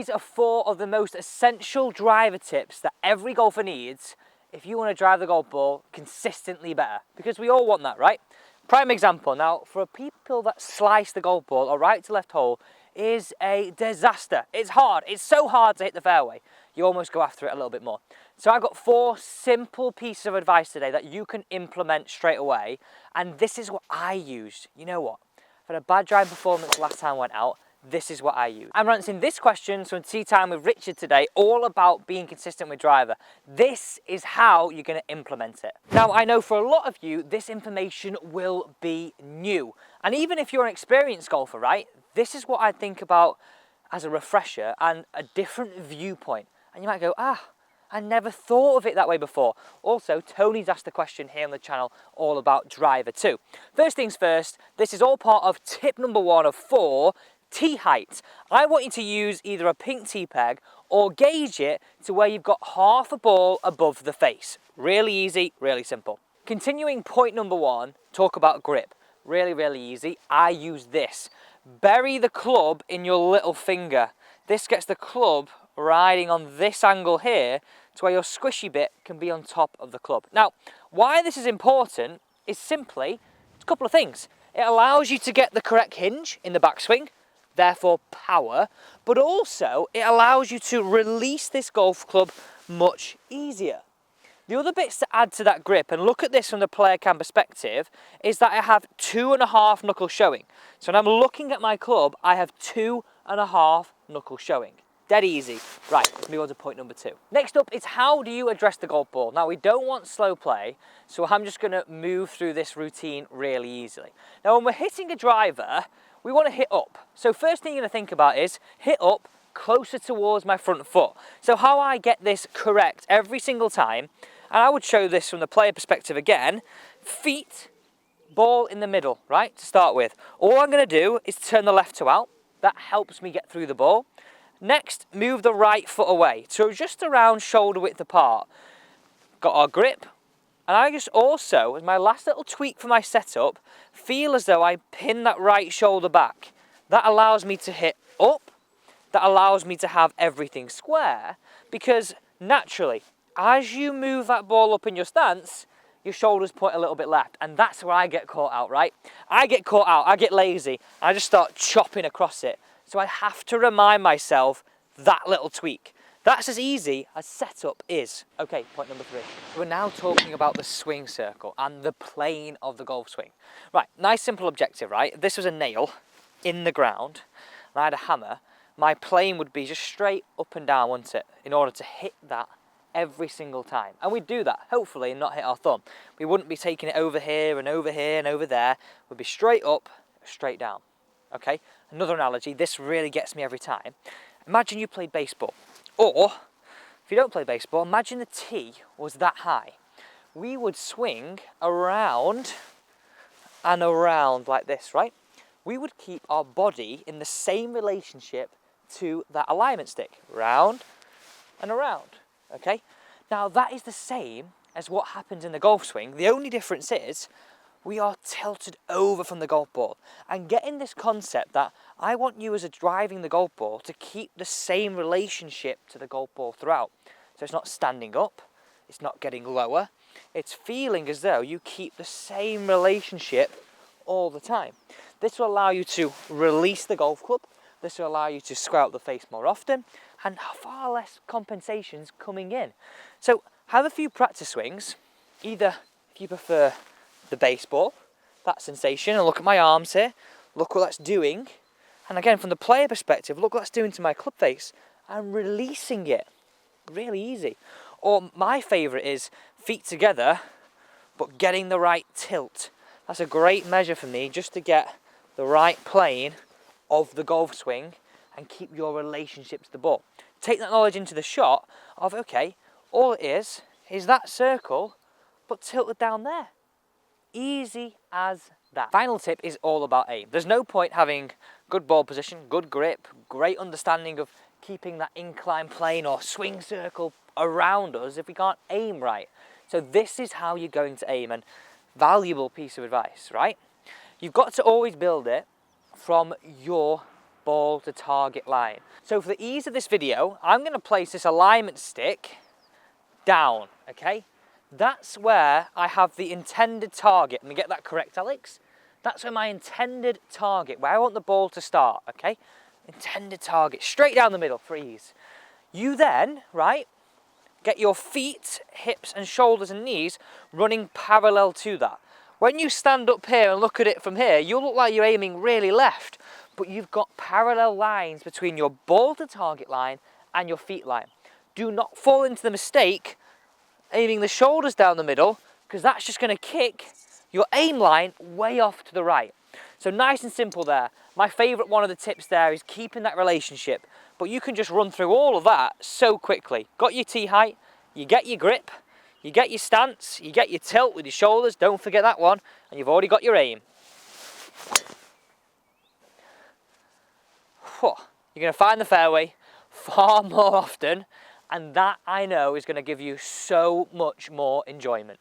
These are 4 of the most essential driver tips that every golfer needs if you want to drive the golf ball consistently better, because we all want that, right? Prime example, now for people that slice the golf ball or right to left hole is a disaster. It's hard, it's so hard to hit the fairway. You almost go after it a little bit more. So I've got 4 simple pieces of advice today that you can implement straight away, and this is what I used. You know what? I had a bad driving performance last time I went out. This is what I use. I'm answering this question from Tee Time with Richard today, all about being consistent with driver. This is how you're going to implement it. Now, I know for a lot of you, this information will be new. And even if you're an experienced golfer, right, this is what I think about as a refresher and a different viewpoint. And you might go, I never thought of it that way before. Also, Tony's asked a question here on the channel all about driver too. First things first, this is all part of tip number 1 of 4, tee height. I want you to use either a pink tee peg or gauge it to where you've got half a ball above the face. Really easy, really simple. Continuing point number 1, talk about grip. Really, really easy. I use this. Bury the club in your little finger. This gets the club riding on this angle here to where your squishy bit can be on top of the club. Now, why this is important is simply a couple of things. It allows you to get the correct hinge in the backswing, therefore power, but also it allows you to release this golf club much easier. The other bits to add to that grip, and look at this from the player cam perspective, is that I have 2.5 knuckles showing. So when I'm looking at my club, I have 2.5 knuckles showing. Dead easy. Right, let's move on to point number 2. Next up is how do you address the golf ball? Now, we don't want slow play, so I'm just going to move through this routine really easily. Now, when we're hitting a driver, we want to hit up. So first thing you're going to think about is hit up closer towards my front foot. So how I get this correct every single time, and I would show this from the player perspective again, feet, ball in the middle, right, to start with. All I'm going to do is turn the left toe out. That helps me get through the ball. Next, move the right foot away, so just around shoulder width apart. Got our grip, and I just also, as my last little tweak for my setup, feel as though I pin that right shoulder back. That allows me to hit up, that allows me to have everything square, because naturally, as you move that ball up in your stance, your shoulders point a little bit left, and that's where I get caught out, right? I get caught out, I get lazy, I just start chopping across it. So I have to remind myself that little tweak. That's as easy as setup is. Okay, point number 3. We're now talking about the swing circle and the plane of the golf swing. Right, nice simple objective, right? If this was a nail in the ground and I had a hammer, my plane would be just straight up and down, wouldn't it? In order to hit that every single time. And we'd do that, hopefully, and not hit our thumb. We wouldn't be taking it over here and over here and over there. We'd be straight up, straight down. Okay, another analogy, this really gets me every time. Imagine you played baseball, or if you don't play baseball, imagine the tee was that high. We would swing around and around like this, right? We would keep our body in the same relationship to that alignment stick, round and around, okay? Now that is the same as what happens in the golf swing. The only difference is we are tilted over from the golf ball, and getting this concept that I want you as a driving the golf ball to keep the same relationship to the golf ball throughout. So it's not standing up, it's not getting lower, it's feeling as though you keep the same relationship all the time. This will allow you to release the golf club, this will allow you to square up the face more often, and far less compensations coming in. So have a few practice swings, either if you prefer the baseball, that sensation, and look at my arms here, look what that's doing, and again from the player perspective, look what that's doing to my club face. I'm releasing it, really easy. Or my favourite is feet together, but getting the right tilt. That's a great measure for me, just to get the right plane of the golf swing and keep your relationship to the ball. Take that knowledge into the shot of, okay, all it is that circle, but tilted down there. Easy as that. Final tip is all about aim. There's no point having good ball position, good grip, great understanding of keeping that incline plane or swing circle around us if we can't aim right. So this is how you're going to aim, and valuable piece of advice, right? You've got to always build it from your ball to target line. So for the ease of this video, I'm going to place this alignment stick down, okay? That's where I have the intended target. Let me get that correct, Alex. That's where my intended target, where I want the ball to start, okay? Intended target, straight down the middle for ease. You then, right, get your feet, hips and shoulders and knees running parallel to that. When you stand up here and look at it from here, you'll look like you're aiming really left, but you've got parallel lines between your ball to target line and your feet line. Do not fall into the mistake aiming the shoulders down the middle, because that's just going to kick your aim line way off to the right. So nice and simple there. My favourite one of the tips there is keeping that relationship, but you can just run through all of that so quickly. Got your tee height, you get your grip, you get your stance, you get your tilt with your shoulders, don't forget that one, and you've already got your aim. You're going to find the fairway far more often, and that I know is going to give you so much more enjoyment.